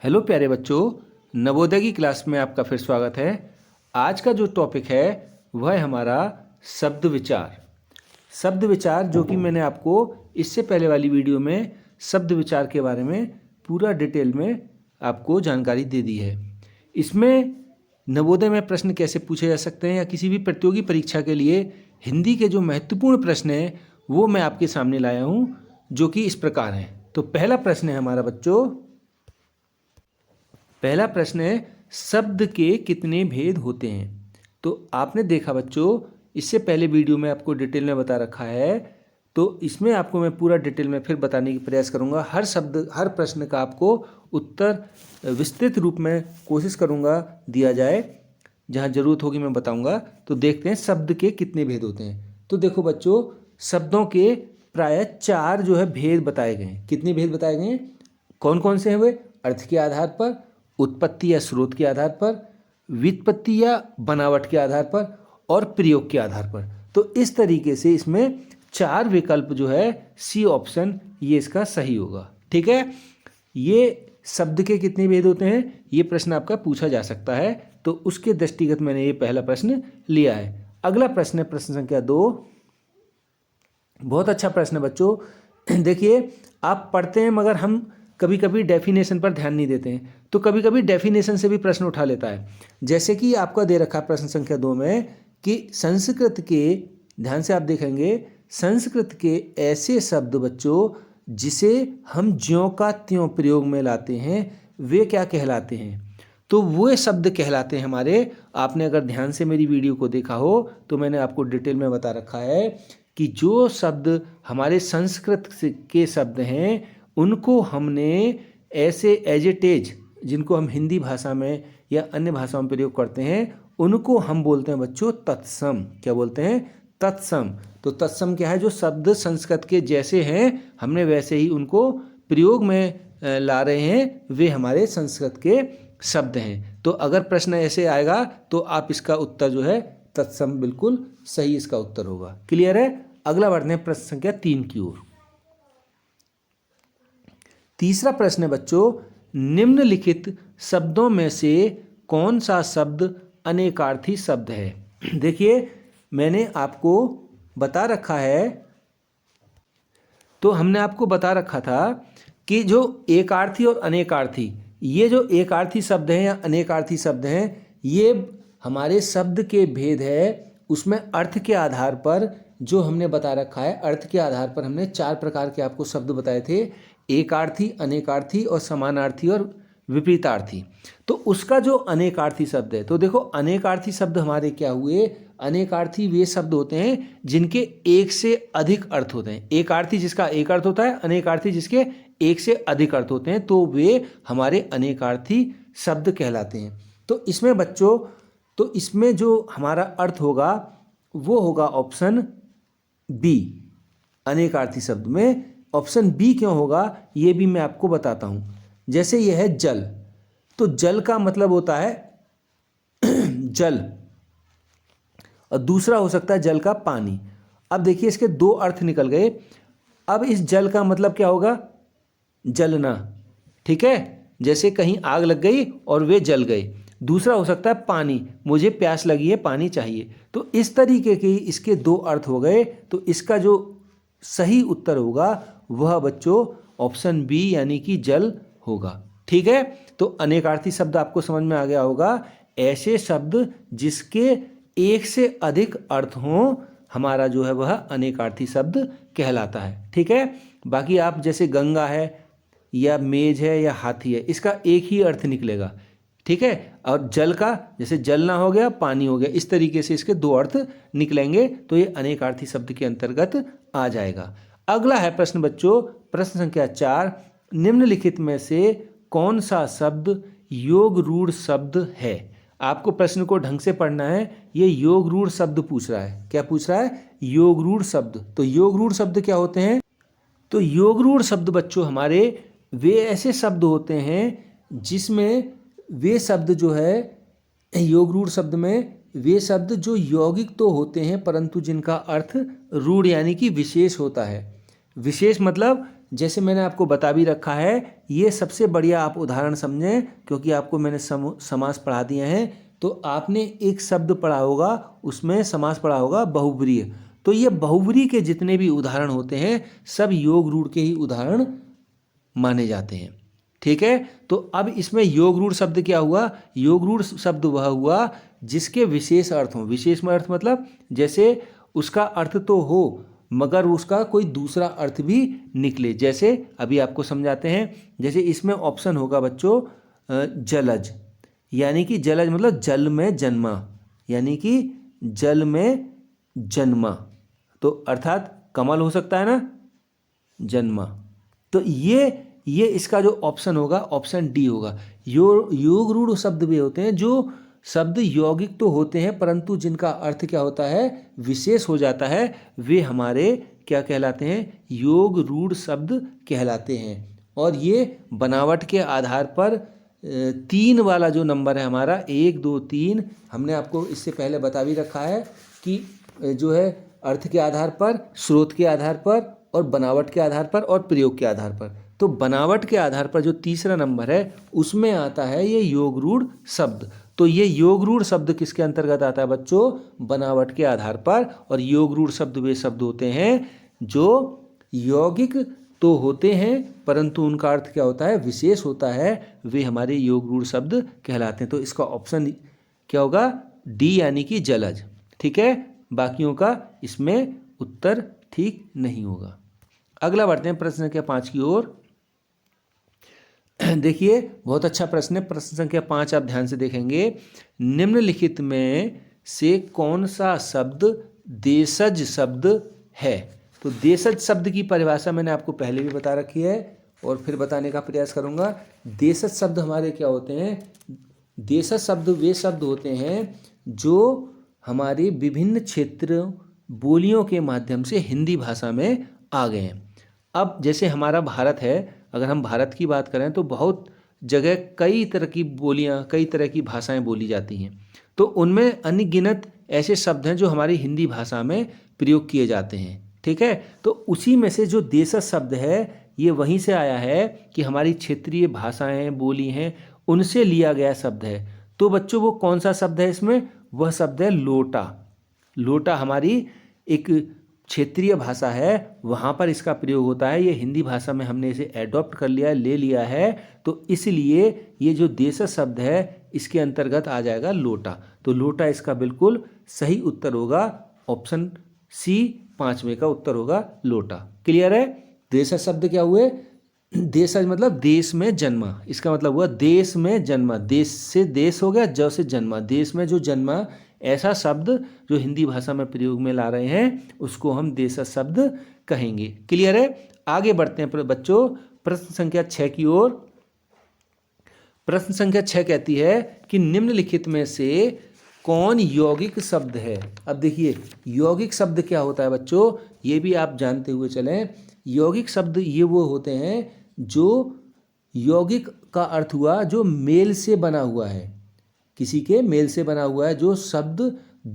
Hello प्यारे बच्चों, नवोदय की क्लास में आपका फिर स्वागत है। आज का जो टॉपिक है वह है हमारा शब्द विचार। शब्द विचार जो कि मैंने आपको इससे पहले वाली वीडियो में शब्द विचार के बारे में पूरा डिटेल में आपको जानकारी दे दी है। इसमें नवोदय में प्रश्न कैसे पूछे जा सकते हैं या किसी भी प्रतियोगी परीक्षा के लिए हिंदी के जो महत्वपूर्ण प्रश्न हैं वो मैं आपके सामने लाया हूँ, जो कि इस प्रकार हैं। तो पहला प्रश्न है हमारा बच्चों, पहला प्रश्न है शब्द के कितने भेद होते हैं। तो आपने देखा बच्चों, इससे पहले वीडियो में आपको डिटेल में बता रखा है, तो इसमें आपको मैं पूरा डिटेल में फिर बताने की प्रयास करूंगा। हर शब्द हर प्रश्न का आपको उत्तर विस्तृत रूप में कोशिश करूंगा दिया जाए, जहाँ ज़रूरत होगी मैं बताऊंगा। तो देखते हैं शब्द के कितने भेद होते हैं। तो देखो बच्चों, शब्दों के प्रायः 4 जो है भेद बताए गए हैं। कितने भेद बताए गए हैं, कौन कौन से हैं वे? अर्थ के आधार पर, उत्पत्ति या स्रोत के आधार पर, व्युत्पत्ति या बनावट के आधार पर, और प्रयोग के आधार पर। तो इस तरीके से इसमें 4 विकल्प जो है सी ऑप्शन ये इसका सही होगा। ठीक है, ये शब्द के कितने भेद होते हैं ये प्रश्न आपका पूछा जा सकता है, तो उसके दृष्टिगत मैंने ये पहला प्रश्न लिया है। अगला प्रश्न है प्रश्न संख्या 2। बहुत अच्छा प्रश्न है बच्चों। देखिए, आप पढ़ते हैं मगर हम कभी कभी डेफिनेशन पर ध्यान नहीं देते हैं, तो कभी कभी डेफिनेशन से भी प्रश्न उठा लेता है। जैसे कि आपका दे रखा प्रश्न संख्या 2 में कि संस्कृत के, ध्यान से आप देखेंगे, संस्कृत के ऐसे शब्द बच्चों जिसे हम ज्यों का त्यों प्रयोग में लाते हैं वे क्या कहलाते हैं। तो वो शब्द कहलाते हैं हमारे, आपने अगर ध्यान से मेरी वीडियो को देखा हो तो मैंने आपको डिटेल में बता रखा है कि जो शब्द हमारे संस्कृत के शब्द हैं उनको हमने ऐसे एज इट इज, जिनको हम हिंदी भाषा में या अन्य भाषाओं में प्रयोग करते हैं, उनको हम बोलते हैं बच्चों तत्सम। क्या बोलते हैं? तत्सम। तो तत्सम क्या है? जो शब्द संस्कृत के जैसे हैं हमने वैसे ही उनको प्रयोग में ला रहे हैं, वे हमारे संस्कृत के शब्द हैं। तो अगर प्रश्न ऐसे आएगा तो आप इसका उत्तर जो है तत्सम, बिल्कुल सही इसका उत्तर होगा। क्लियर है? अगला बढ़ते हैं प्रश्न संख्या 3 की ओर। तीसरा प्रश्न है बच्चों, निम्नलिखित शब्दों में से कौन सा शब्द अनेकार्थी शब्द है। देखिए, मैंने आपको बता रखा है, तो हमने आपको बता रखा था कि जो एकार्थी और अनेकार्थी, ये जो एकार्थी शब्द हैं या अनेकार्थी शब्द हैं, ये हमारे शब्द के भेद है। उसमें अर्थ के आधार पर जो हमने बता रखा है, अर्थ के आधार पर हमने 4 प्रकार के आपको शब्द बताए थे, एकार्थी, अनेकार्थी और समानार्थी और विपरीतार्थी। तो उसका जो अनेकार्थी शब्द है, तो देखो अनेकार्थी शब्द हमारे क्या हुए, अनेकार्थी वे शब्द होते हैं जिनके एक से अधिक अर्थ होते हैं। एकार्थी जिसका एक अर्थ होता है, अनेकार्थी जिसके एक से अधिक अर्थ होते हैं, तो वे हमारे अनेकार्थी शब्द कहलाते हैं। तो इसमें बच्चों, तो इसमें जो हमारा अर्थ होगा वो होगा ऑप्शन बी। अनेकार्थी शब्द में ऑप्शन बी क्यों होगा ये भी मैं आपको बताता हूँ। जैसे यह है जल, तो जल का मतलब होता है जल, और दूसरा हो सकता है जल का पानी। अब देखिए, इसके 2 अर्थ निकल गए। अब इस जल का मतलब क्या होगा? जलना। ठीक है, जैसे कहीं आग लग गई और वे जल गए। दूसरा हो सकता है पानी, मुझे प्यास लगी है, पानी चाहिए। तो इस तरीके के इसके 2 अर्थ हो गए। तो इसका जो सही उत्तर होगा वह बच्चों ऑप्शन बी यानी कि जल होगा। ठीक है, तो अनेकार्थी शब्द आपको समझ में आ गया होगा, ऐसे शब्द जिसके एक से अधिक अर्थ हों, हमारा जो है वह अनेकार्थी शब्द कहलाता है। ठीक है, बाकी आप जैसे गंगा है या मेज है या हाथी है, इसका एक ही अर्थ निकलेगा। ठीक है, और जल का जैसे जलना हो गया, पानी हो गया, इस तरीके से इसके 2 अर्थ निकलेंगे, तो ये अनेकार्थी शब्द के अंतर्गत आ जाएगा। अगला है प्रश्न बच्चों, प्रश्न संख्या 4, निम्नलिखित में से कौन सा शब्द योग रूढ़ शब्द है। आपको प्रश्न को ढंग से पढ़ना है। ये योग रूढ़ शब्द पूछ रहा है। क्या पूछ रहा है? योग रूढ़ शब्द। तो योग रूढ़ शब्द क्या होते हैं? तो योग रूढ़ शब्द बच्चों हमारे वे ऐसे शब्द होते हैं जिसमें वे शब्द जो है, योग रूढ़ शब्द में वे शब्द जो यौगिक तो होते हैं परंतु जिनका अर्थ रूढ़ यानी कि विशेष होता है। विशेष मतलब जैसे मैंने आपको बता भी रखा है, ये सबसे बढ़िया आप उदाहरण समझें, क्योंकि आपको मैंने समास पढ़ा दिए हैं। तो आपने एक शब्द पढ़ा होगा, उसमें समास पढ़ा होगा बहुब्रीहि। तो ये बहुब्रीहि के जितने भी उदाहरण होते हैं सब योग रूढ़ के ही उदाहरण माने जाते हैं। ठीक है, तो अब इसमें योग रूढ़ शब्द क्या हुआ? योग रूढ़ शब्द वह हुआ जिसके विशेष अर्थ हो। विशेष में अर्थ मतलब जैसे उसका अर्थ तो हो मगर उसका कोई दूसरा अर्थ भी निकले। जैसे अभी आपको समझाते हैं। जैसे इसमें ऑप्शन होगा बच्चों जलज, यानी कि जलज मतलब जल में जन्मा, यानी कि जल में जन्मा, तो अर्थात कमल हो सकता है ना, जन्मा। तो ये इसका जो ऑप्शन होगा ऑप्शन डी होगा। योग रूढ़ शब्द भी होते हैं जो शब्द यौगिक तो होते हैं परंतु जिनका अर्थ क्या होता है, विशेष हो जाता है, वे हमारे क्या कहलाते हैं, योग रूढ़ शब्द कहलाते हैं। और ये बनावट के आधार पर 3 वाला जो नंबर है हमारा 1 2 3, हमने आपको इससे पहले बता भी रखा है कि जो है अर्थ के आधार पर, स्रोत के आधार पर और बनावट के आधार पर और प्रयोग के आधार पर। तो बनावट के आधार पर जो तीसरा नंबर है उसमें आता है ये योग रूढ़ शब्द। तो ये योग रूढ़ शब्द किसके अंतर्गत आता है बच्चों? बनावट के आधार पर। और योग रूढ़ शब्द वे शब्द होते हैं जो यौगिक तो होते हैं परंतु उनका अर्थ क्या होता है, विशेष होता है, वे हमारे योग रूढ़ शब्द कहलाते हैं। तो इसका ऑप्शन क्या होगा? डी, यानी कि जलज। ठीक है, बाकियों का इसमें उत्तर ठीक नहीं होगा। अगला बढ़ते हैं प्रश्न संख्या 5 की ओर। देखिए बहुत अच्छा प्रश्न है। प्रश्न संख्या 5 आप ध्यान से देखेंगे। निम्नलिखित में से कौन सा शब्द देशज शब्द है? तो देशज शब्द की परिभाषा मैंने आपको पहले भी बता रखी है और फिर बताने का प्रयास करूंगा। देशज शब्द हमारे क्या होते हैं? देशज शब्द वे शब्द होते हैं जो हमारे विभिन्न क्षेत्र बोलियों के माध्यम से हिंदी भाषा में आ गए हैं। अब जैसे हमारा भारत है, अगर हम भारत की बात करें तो बहुत जगह कई तरह की बोलियां, कई तरह की भाषाएं बोली जाती हैं। तो उनमें अनगिनत ऐसे शब्द हैं जो हमारी हिंदी भाषा में प्रयोग किए जाते हैं। ठीक है, तो उसी में से जो देशज शब्द है ये वहीं से आया है कि हमारी क्षेत्रीय भाषाएं बोली हैं उनसे लिया गया शब्द है। तो बच्चों वो कौन सा शब्द है इसमें? वह शब्द है लोटा। लोटा हमारी एक क्षेत्रीय भाषा है, वहाँ पर इसका प्रयोग होता है। ये हिंदी भाषा में हमने इसे एडॉप्ट कर लिया है, ले लिया है, तो इसलिए ये जो देशज शब्द है इसके अंतर्गत आ जाएगा लोटा। तो लोटा इसका बिल्कुल सही उत्तर होगा। ऑप्शन सी 5वें का उत्तर होगा लोटा। क्लियर है? देशज शब्द क्या हुए? देशज मतलब देश में जन्मा, इसका मतलब हुआ देश में जन्मा। देश से देश हो गया, ज से जन्मा, देश में जो जन्मा, ऐसा शब्द जो हिंदी भाषा में प्रयोग में ला रहे हैं उसको हम देशज शब्द कहेंगे। क्लियर है? आगे बढ़ते हैं बच्चों प्रश्न संख्या 6 की ओर। प्रश्न संख्या 6 कहती है कि निम्नलिखित में से कौन यौगिक शब्द है? अब देखिए यौगिक शब्द क्या होता है बच्चों, ये भी आप जानते हुए चलें। यौगिक शब्द ये वो होते हैं जो यौगिक का अर्थ हुआ जो मेल से बना हुआ है, किसी के मेल से बना हुआ है, जो शब्द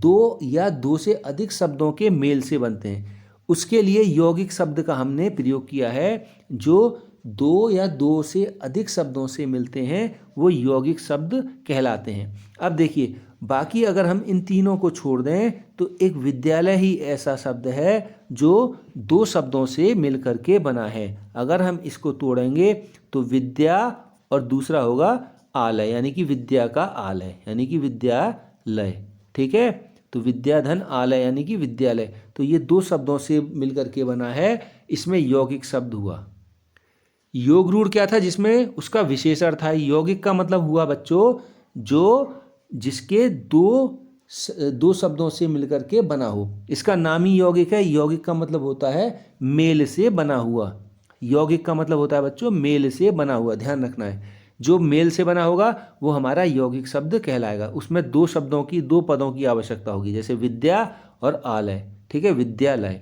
2 या 2 से अधिक शब्दों के मेल से बनते हैं, उसके लिए यौगिक शब्द का हमने प्रयोग किया है। जो 2 या 2 से अधिक शब्दों से मिलते हैं वो यौगिक शब्द कहलाते हैं। अब देखिए बाकी अगर हम इन तीनों को छोड़ दें तो एक विद्यालय ही ऐसा शब्द है जो 2 शब्दों से मिल करके बना है। अगर हम इसको तोड़ेंगे तो विद्या और दूसरा होगा आलय, यानी कि विद्या का आलय, यानी कि विद्यालय। ठीक है, तो विद्याधन आलय यानी कि विद्यालय, तो ये 2 शब्दों से मिल करके बना है, इसमें यौगिक शब्द हुआ। योग रूढ़ क्या था? जिसमें उसका विशेष अर्थ है। यौगिक का मतलब हुआ बच्चों जो जिसके 2 शब्दों से मिलकर के बना हो, इसका नाम ही यौगिक है। यौगिक का मतलब होता है मेल से बना हुआ। यौगिक का मतलब होता है बच्चों मेल से बना हुआ, ध्यान रखना है। जो मेल से बना होगा वो हमारा यौगिक शब्द कहलाएगा। उसमें 2 शब्दों की, 2 पदों की आवश्यकता होगी, जैसे विद्या और आलय। ठीक है, विद्यालय।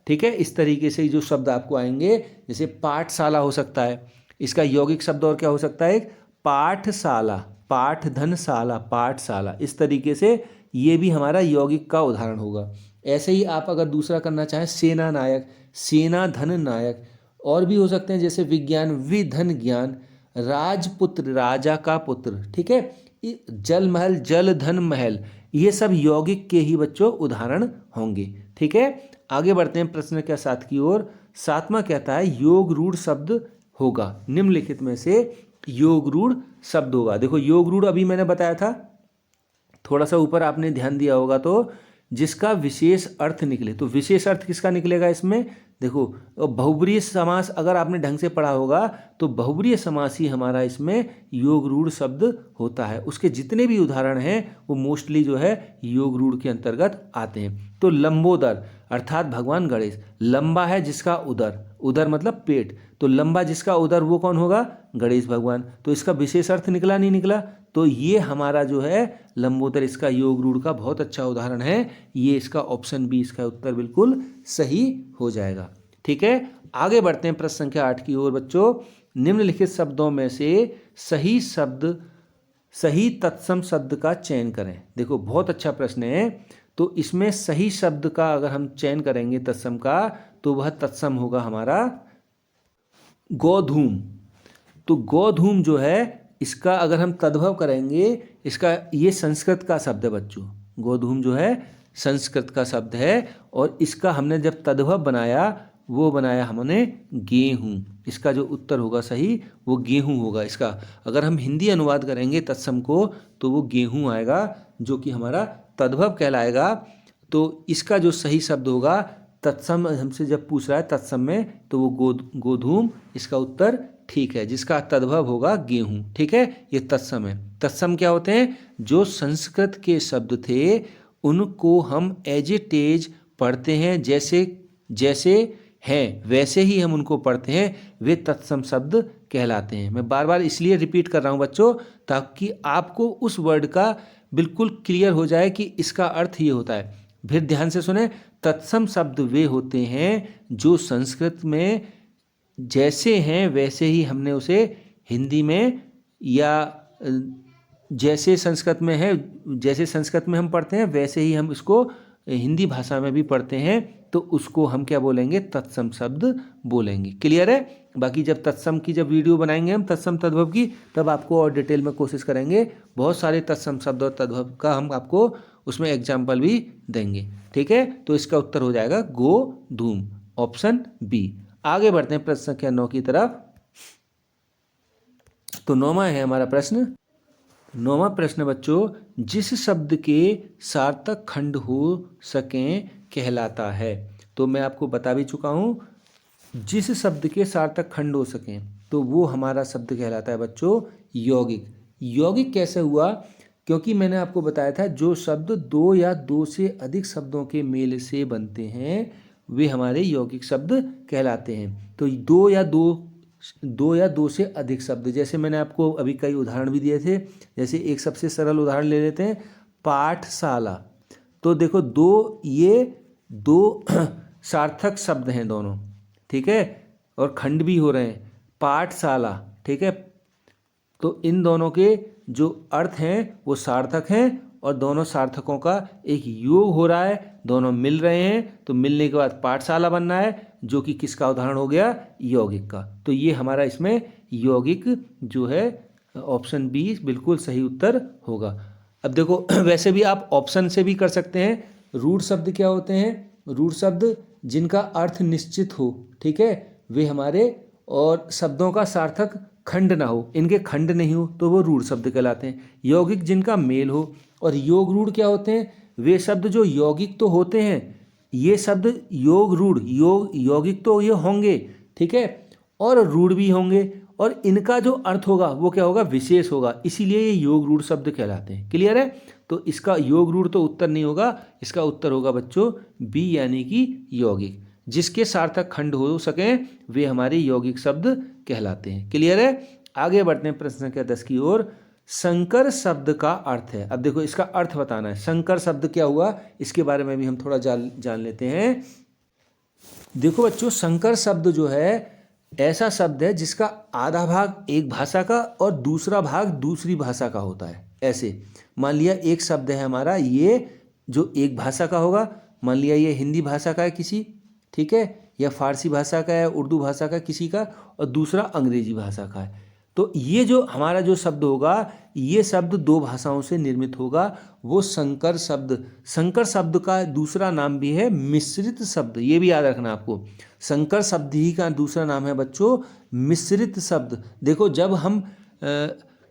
ठीक है, इस तरीके से जो शब्द आपको आएंगे, जैसे पाठशाला हो सकता है, इसका यौगिक शब्द और क्या हो सकता है? एक पाठशाला, पाठ धन शाला, पाठशाला। इस तरीके से ये भी हमारा यौगिक का उदाहरण होगा। ऐसे ही आप अगर दूसरा करना चाहें सेना नायक, सेना धन नायक, और भी हो सकते हैं जैसे विज्ञान, विधन ज्ञान, राजपुत्र राजा का पुत्र, ठीक है। जल महल, जल धन महल, ये सब यौगिक के ही बच्चों उदाहरण होंगे, ठीक है। आगे बढ़ते हैं प्रश्न क्या 7 की ओर। 7वां कहता है योग रूढ़ शब्द होगा, निम्नलिखित में से योग रूढ़ शब्द होगा। देखो योग रूढ़ अभी मैंने बताया था, थोड़ा सा ऊपर आपने ध्यान दिया होगा, तो जिसका विशेष अर्थ निकले, तो विशेष अर्थ किसका निकलेगा इसमें, देखो बहुब्रीहि समास अगर आपने ढंग से पढ़ा होगा तो बहुब्रीहि समास ही हमारा इसमें योग रूढ़ शब्द होता है। उसके जितने भी उदाहरण हैं वो मोस्टली जो है योग रूढ़ के अंतर्गत आते हैं। तो लंबोदर अर्थात भगवान गणेश, लंबा है जिसका उदर, उदर मतलब पेट, तो लंबा जिसका उदर वो कौन होगा, गणेश भगवान। तो इसका विशेष अर्थ निकला नहीं निकला, तो ये हमारा जो है लंबोदर इसका योग रूढ़ का बहुत अच्छा उदाहरण है। ये इसका ऑप्शन बी इसका उत्तर बिल्कुल सही हो जाएगा, ठीक है। आगे बढ़ते हैं प्रश्न संख्या 8 की ओर बच्चों। निम्नलिखित शब्दों में से सही शब्द, सही तत्सम शब्द का चयन करें। देखो बहुत अच्छा प्रश्न है, तो इसमें सही शब्द का अगर हम चयन करेंगे तत्सम का, तो वह तत्सम होगा हमारा गोधूम। तो गोधूम जो है इसका अगर हम तद्भव करेंगे, इसका ये संस्कृत का शब्द है बच्चों, गोधूम जो है संस्कृत का शब्द है, और इसका हमने जब तद्भव बनाया वो बनाया हमने गेहूँ। इसका जो उत्तर होगा सही वो गेहूँ होगा। इसका अगर हम हिंदी अनुवाद करेंगे तत्सम को तो वो गेहूँ आएगा, जो कि हमारा तद्भव कहलाएगा। तो इसका जो सही शब्द होगा तत्सम, हमसे जब पूछ रहा है तत्सम में, तो वो गोधूम इसका उत्तर ठीक है, जिसका तद्भव होगा गेहूं, ठीक है। ये तत्सम है। तत्सम क्या होते हैं, जो संस्कृत के शब्द थे उनको हम एज इट इज पढ़ते हैं, जैसे जैसे हैं वैसे ही हम उनको पढ़ते हैं, वे तत्सम शब्द कहलाते हैं। मैं बार बार इसलिए रिपीट कर रहा हूँ बच्चों, ताकि आपको उस वर्ड का बिल्कुल क्लियर हो जाए कि इसका अर्थ ये होता है। फिर ध्यान से सुने, तत्सम शब्द वे होते हैं जो संस्कृत में जैसे हैं वैसे ही हमने उसे हिंदी में, या जैसे संस्कृत में है, जैसे संस्कृत में हम पढ़ते हैं वैसे ही हम इसको हिंदी भाषा में भी पढ़ते हैं, तो उसको हम क्या बोलेंगे, तत्सम शब्द बोलेंगे। क्लियर है। बाकी जब तत्सम की जब वीडियो बनाएंगे हम तत्सम तद्भव की, तब आपको और डिटेल में कोशिश करेंगे, बहुत सारे तत्सम शब्द और तद्भव का हम आपको उसमें एग्जाम्पल भी देंगे, ठीक है। तो इसका उत्तर हो जाएगा गोधूम, ऑप्शन बी। आगे बढ़ते हैं प्रश्न संख्या 9 की तरफ। तो 9वां है हमारा प्रश्न। 9वां प्रश्न बच्चों, जिस शब्द के सार्थक खंड हो सकें कहलाता है। तो मैं आपको बता भी चुका हूँ, जिस शब्द के सार्थक खंड हो सकें तो वो हमारा शब्द कहलाता है बच्चों यौगिक। यौगिक कैसे हुआ, क्योंकि मैंने आपको बताया था जो शब्द 2 या 2 से अधिक शब्दों के मेल से बनते हैं वे हमारे यौगिक शब्द कहलाते हैं। तो दो या दो से अधिक शब्द, जैसे मैंने आपको अभी कई उदाहरण भी दिए थे, जैसे एक सबसे सरल उदाहरण ले लेते हैं, पाठशाला। तो देखो ये दो सार्थक शब्द हैं दोनों, ठीक है, और खंड भी हो रहे हैं, पाठशाला, ठीक है। तो इन दोनों के जो अर्थ हैं वो सार्थक हैं, और दोनों सार्थकों का एक योग हो रहा है, दोनों मिल रहे हैं, तो मिलने के बाद पाठशाला बनना है, जो कि किसका उदाहरण हो गया, यौगिक का। तो ये हमारा इसमें यौगिक जो है ऑप्शन बी बिल्कुल सही उत्तर होगा। अब देखो वैसे भी आप ऑप्शन से भी कर सकते हैं। रूढ़ शब्द क्या होते हैं, रूढ़ शब्द जिनका अर्थ निश्चित हो, ठीक है, वे हमारे, और शब्दों का सार्थक खंड ना हो, इनके खंड नहीं हो, तो वो रूढ़ शब्द कहलाते हैं। यौगिक जिनका मेल हो, और योग रूढ़ क्या होते हैं, वे शब्द जो यौगिक तो होते हैं, ये शब्द योग रूढ़ यौगिक तो ये होंगे, ठीक है, और रूढ़ भी होंगे, और इनका जो अर्थ होगा वो क्या होगा, विशेष होगा, इसीलिए ये योग रूढ़ शब्द कहलाते हैं। क्लियर है। तो इसका योग रूढ़ तो उत्तर नहीं होगा, इसका उत्तर होगा बच्चों बी, यानी कि यौगिक। जिसके सार्थक खंड हो सकें वे हमारे यौगिक शब्द कहलाते हैं। क्लियर है। आगे बढ़ते हैं प्रश्न संख्या 10 की ओर। संकर शब्द का अर्थ है। अब देखो इसका अर्थ बताना है, संकर शब्द क्या हुआ, इसके बारे में भी हम थोड़ा जान लेते हैं। देखो बच्चों, संकर शब्द जो है ऐसा शब्द है जिसका आधा भाग एक भाषा का और दूसरा भाग दूसरी भाषा का होता है। ऐसे मान लिया एक शब्द है हमारा, ये जो एक भाषा का होगा, मान लिया ये हिंदी भाषा का है किसी, ठीक है, या फारसी भाषा का है, उर्दू भाषा का किसी का, और दूसरा अंग्रेजी भाषा का है। तो ये जो हमारा जो शब्द होगा, ये शब्द दो भाषाओं से निर्मित होगा, वो संकर शब्द। संकर शब्द का दूसरा नाम भी है मिश्रित शब्द, ये भी याद रखना आपको। संकर शब्द ही का दूसरा नाम है बच्चों मिश्रित शब्द। देखो जब हम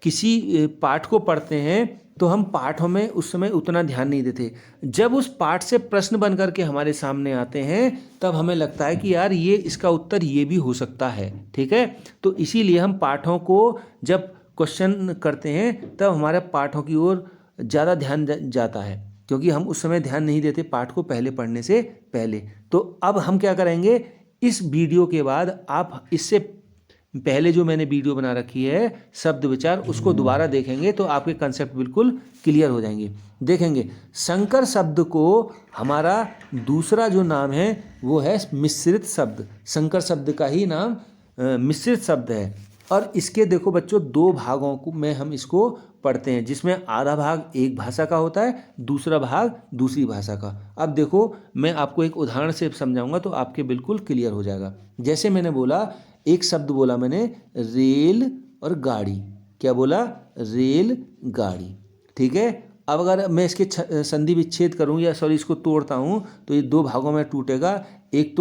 किसी पाठ को पढ़ते हैं तो हम पाठों में उस समय उतना ध्यान नहीं देते। जब उस पाठ से प्रश्न बन करके हमारे सामने आते हैं तब हमें लगता है कि यार ये इसका उत्तर ये भी हो सकता है, ठीक है। तो इसीलिए हम पाठों को जब क्वेश्चन करते हैं तब हमारे पाठों की ओर ज़्यादा ध्यान जाता है, क्योंकि हम उस समय ध्यान नहीं देते पाठ को पहले पढ़ने से पहले। तो अब हम क्या करेंगे, इस वीडियो के बाद आप इससे पहले जो मैंने वीडियो बना रखी है शब्द विचार, उसको दोबारा देखेंगे तो आपके कंसेप्ट बिल्कुल क्लियर हो जाएंगे। देखेंगे संकर शब्द को हमारा दूसरा जो नाम है वो है मिश्रित शब्द। संकर शब्द का ही नाम मिश्रित शब्द है। और इसके देखो बच्चों दो भागों को में हम इसको पढ़ते हैं, जिसमें आधा भाग एक भाषा का होता है, दूसरा भाग दूसरी भाषा का। अब देखो मैं आपको एक उदाहरण से समझाऊंगा तो आपके बिल्कुल क्लियर हो जाएगा। जैसे मैंने बोला, एक शब्द बोला मैंने रेल और गाड़ी। क्या बोला? रेल गाड़ी, ठीक है। अब अगर मैं इसके संधि विच्छेद करूँ या सॉरी इसको तोड़ता हूँ तो ये दो भागों में टूटेगा। एक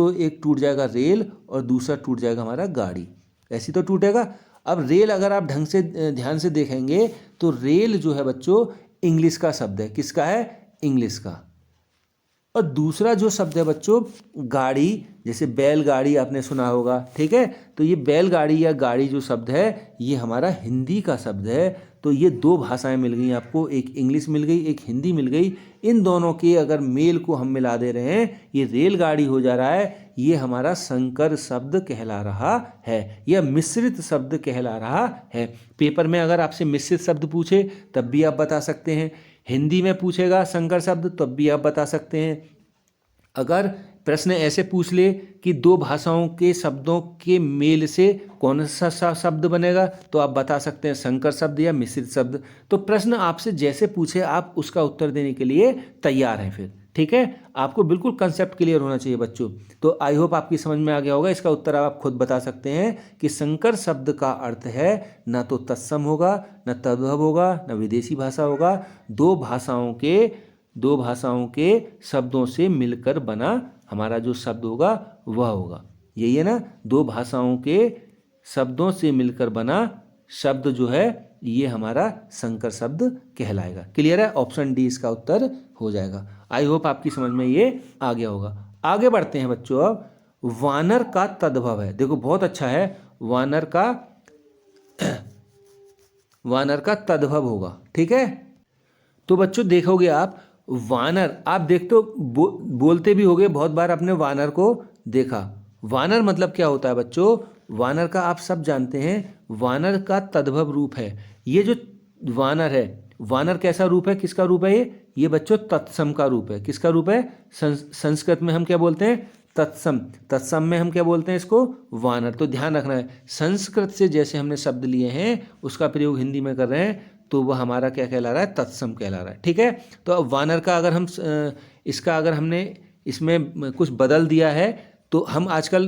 टूट जाएगा रेल और दूसरा टूट जाएगा हमारा गाड़ी, ऐसी तो टूटेगा। अब रेल अगर आप ढंग से ध्यान से देखेंगे तो रेल जो है बच्चों इंग्लिश का शब्द है। किसका है? इंग्लिश का। और दूसरा जो शब्द है बच्चों गाड़ी, जैसे बैलगाड़ी आपने सुना होगा, ठीक है। तो ये बैलगाड़ी या गाड़ी जो शब्द है ये हमारा हिंदी का शब्द है। तो ये दो भाषाएं मिल गई आपको, एक इंग्लिश मिल गई, एक हिंदी मिल गई। इन दोनों के अगर मेल को हम मिला दे रहे हैं, ये रेलगाड़ी हो जा रहा है। ये हमारा संकर शब्द कहला रहा है या मिश्रित शब्द कहला रहा है। पेपर में अगर आपसे मिश्रित शब्द पूछे तब भी आप बता सकते हैं, हिंदी में पूछेगा संकर शब्द तब भी आप बता सकते हैं। अगर प्रश्न ऐसे पूछ ले कि दो भाषाओं के शब्दों के मेल से कौन सा शब्द बनेगा तो आप बता सकते हैं संकर शब्द या मिश्रित शब्द। तो प्रश्न आपसे जैसे पूछे आप उसका उत्तर देने के लिए तैयार हैं फिर, ठीक है। आपको बिल्कुल कंसेप्ट क्लियर होना चाहिए बच्चों। तो आई होप आपकी समझ में आ गया होगा। इसका उत्तर आप खुद बता सकते हैं कि संकर शब्द का अर्थ है ना तो तत्सम होगा, न तद्भव होगा, न विदेशी भाषा होगा, दो भाषाओं के शब्दों से मिलकर बना हमारा जो शब्द होगा वह होगा। यही है ना, दो भाषाओं के शब्दों से मिलकर बना शब्द जो है ये हमारा संकर शब्द कहलाएगा। क्लियर है? ऑप्शन डी इसका उत्तर हो जाएगा। आई होप आपकी समझ में ये आ गया होगा। आगे बढ़ते हैं बच्चों। अब वानर का तद्भव है, देखो बहुत अच्छा है। वानर का तद्भव होगा, ठीक है। तो बच्चों देखोगे आप वानर, आप देखते हो बोलते भी होगे बहुत बार आपने वानर को देखा। वानर मतलब क्या होता है बच्चों? वानर का आप सब जानते हैं, वानर का तद्भव रूप है। ये जो वानर है, वानर कैसा रूप है, किसका रूप है ये बच्चों तत्सम का रूप है। किसका रूप है? संस्कृत में हम क्या बोलते हैं? तत्सम। तत्सम में हम क्या बोलते हैं इसको? वानर। तो ध्यान रखना है, संस्कृत से जैसे हमने शब्द लिए हैं उसका प्रयोग हिंदी में कर रहे हैं तो वह हमारा क्या कहला रहा है? तत्सम कहला रहा है, ठीक है। तो अब वानर का अगर हम इसका अगर हमने इसमें कुछ बदल दिया है तो हम आजकल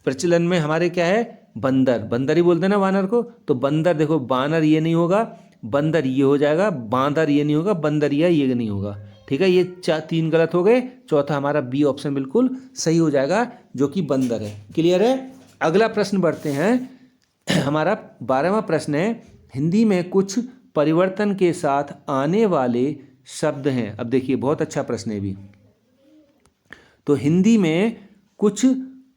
प्रचलन में हमारे क्या है? बंदर। बंदर ही बोलते हैं ना वानर को। तो बंदर, देखो बानर ये नहीं होगा, बंदर ये हो जाएगा, बांदर ये नहीं होगा, बंदरिया ये नहीं होगा, ठीक है। ये तीन गलत हो गए, चौथा हमारा बी ऑप्शन बिल्कुल सही हो जाएगा जो कि बंदर है। क्लियर है? अगला प्रश्न बढ़ते हैं। हमारा 12वां प्रश्न है, हिंदी में कुछ परिवर्तन के साथ आने वाले शब्द हैं। अब देखिए बहुत अच्छा प्रश्न है भी। तो हिंदी में कुछ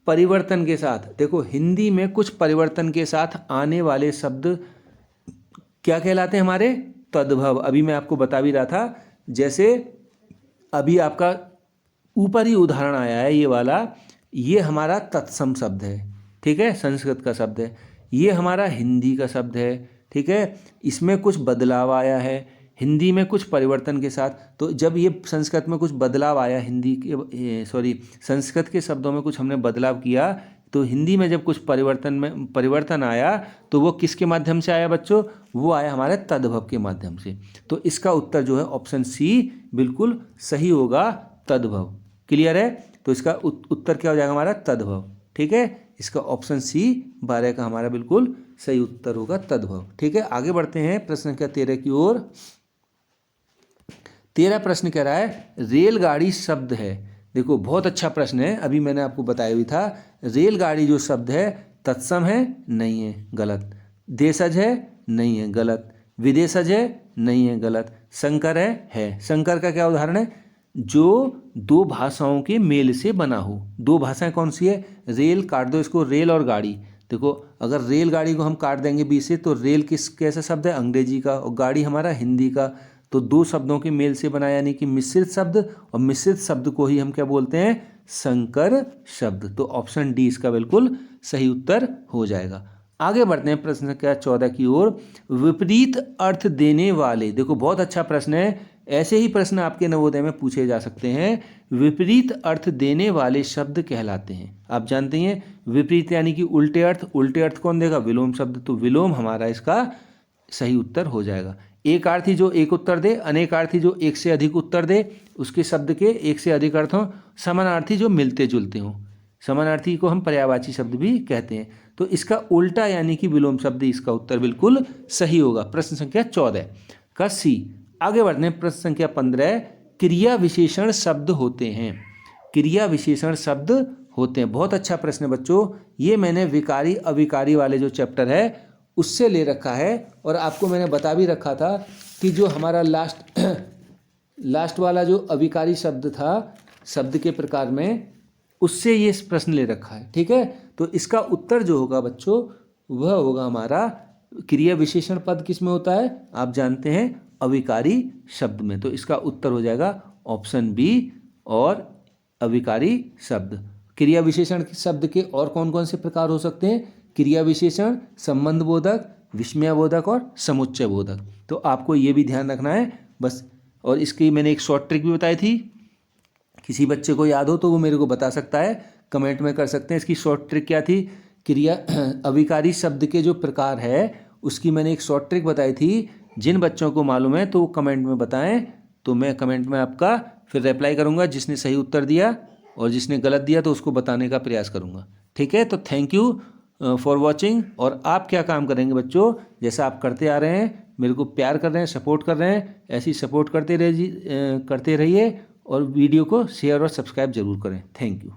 परिवर्तन के साथ, देखो हिंदी में कुछ परिवर्तन के साथ आने वाले शब्द क्या कहलाते हैं? हमारे तद्भव। अभी मैं आपको बता भी रहा था, जैसे अभी आपका ऊपर ही उदाहरण आया है ये वाला, ये हमारा तत्सम शब्द है, ठीक है, संस्कृत का शब्द है। ये हमारा हिंदी का शब्द है, ठीक है। इसमें कुछ बदलाव आया है हिंदी में कुछ परिवर्तन के साथ। तो जब ये संस्कृत में कुछ बदलाव आया, संस्कृत के शब्दों में कुछ हमने बदलाव किया, तो हिंदी में जब कुछ परिवर्तन आया तो वो किसके माध्यम से आया बच्चों? वो आया हमारे तद्भव के माध्यम से। तो इसका उत्तर जो है ऑप्शन सी बिल्कुल सही होगा, तद्भव। क्लियर है? तो इसका उत्तर क्या हो जाएगा हमारा? तद्भव। ठीक है, इसका ऑप्शन सी 12 का हमारा बिल्कुल सही उत्तर होगा, तद्भव। ठीक है, आगे बढ़ते हैं प्रश्न संख्या 13 की ओर। 13 प्रश्न कह रहा है रेलगाड़ी शब्द है। देखो बहुत अच्छा प्रश्न है, अभी मैंने आपको बताया भी था। रेलगाड़ी जो शब्द है तत्सम है, नहीं है, गलत। देशज है, नहीं है, गलत। विदेशज है, नहीं है, गलत। संकर है। संकर का क्या उदाहरण है? जो दो भाषाओं के मेल से बना हो। दो भाषाएं कौन सी है? रेल, काट दो इसको, रेल और गाड़ी। देखो अगर रेलगाड़ी को हम काट देंगे बीच से तो रेल कैसा शब्द है? अंग्रेजी का, और गाड़ी हमारा हिंदी का। तो दो शब्दों के मेल से बना यानी कि मिश्रित शब्द, और मिश्रित शब्द को ही हम क्या बोलते हैं? संकर शब्द। तो ऑप्शन डी इसका बिल्कुल सही उत्तर हो जाएगा। आगे बढ़ते हैं प्रश्न संख्या 14 की ओर। विपरीत अर्थ देने वाले, देखो बहुत अच्छा प्रश्न है, ऐसे ही प्रश्न आपके नवोदय में पूछे जा सकते हैं। विपरीत अर्थ देने वाले शब्द कहलाते हैं। आप जानते हैं विपरीत यानी कि उल्टे अर्थ। उल्टे अर्थ कौन देगा? विलोम शब्द। तो विलोम हमारा इसका सही उत्तर हो जाएगा। एकार्थी जो एक उत्तर दे, अनेकार्थी जो एक से अधिक उत्तर दे, उसके शब्द के एक से अधिक अर्थ हों। समानार्थी जो मिलते जुलते हों। समानार्थी को हम पर्यायवाची शब्द भी कहते हैं। तो इसका उल्टा यानी कि विलोम शब्द, इसका उत्तर बिल्कुल सही होगा। प्रश्न संख्या 14 का सी। आगे बढ़ने प्रश्न संख्या 15। क्रिया विशेषण शब्द होते हैं। क्रिया विशेषण शब्द होते हैं। बहुत अच्छा प्रश्न है बच्चों, ये मैंने विकारी अविकारी वाले जो चैप्टर है उससे ले रखा है, और आपको मैंने बता भी रखा था कि जो हमारा लास्ट वाला जो अविकारी शब्द था शब्द के प्रकार में, उससे ये प्रश्न ले रखा है। ठीक है, तो इसका उत्तर जो होगा बच्चों वह होगा हमारा, क्रिया विशेषण पद किस में होता है? आप जानते हैं अविकारी शब्द में। तो इसका उत्तर हो जाएगा ऑप्शन बी और अविकारी शब्द। क्रिया विशेषण शब्द के और कौन कौन से प्रकार हो सकते हैं? क्रिया विशेषण, संबंध बोधक, विस्मय बोधक और समुच्चय बोधक। तो आपको ये भी ध्यान रखना है बस। और इसकी मैंने एक शॉर्ट ट्रिक भी बताई थी, किसी बच्चे को याद हो तो वो मेरे को बता सकता है, कमेंट में कर सकते हैं। इसकी शॉर्ट ट्रिक क्या थी? क्रिया अविकारी शब्द के जो प्रकार है उसकी मैंने एक शॉर्ट ट्रिक बताई थी। जिन बच्चों को मालूम है तो वो कमेंट में बताएं, तो मैं कमेंट में आपका फिर रिप्लाई करूंगा। जिसने सही उत्तर दिया और जिसने गलत दिया तो उसको बताने का प्रयास करूंगा। ठीक है, तो थैंक यू फॉर वॉचिंग। और आप क्या काम करेंगे बच्चों, जैसा आप करते आ रहे हैं, मेरे को प्यार कर रहे हैं, सपोर्ट कर रहे हैं, ऐसी सपोर्ट करते रहिए और वीडियो को शेयर और सब्सक्राइब जरूर करें। Thank you.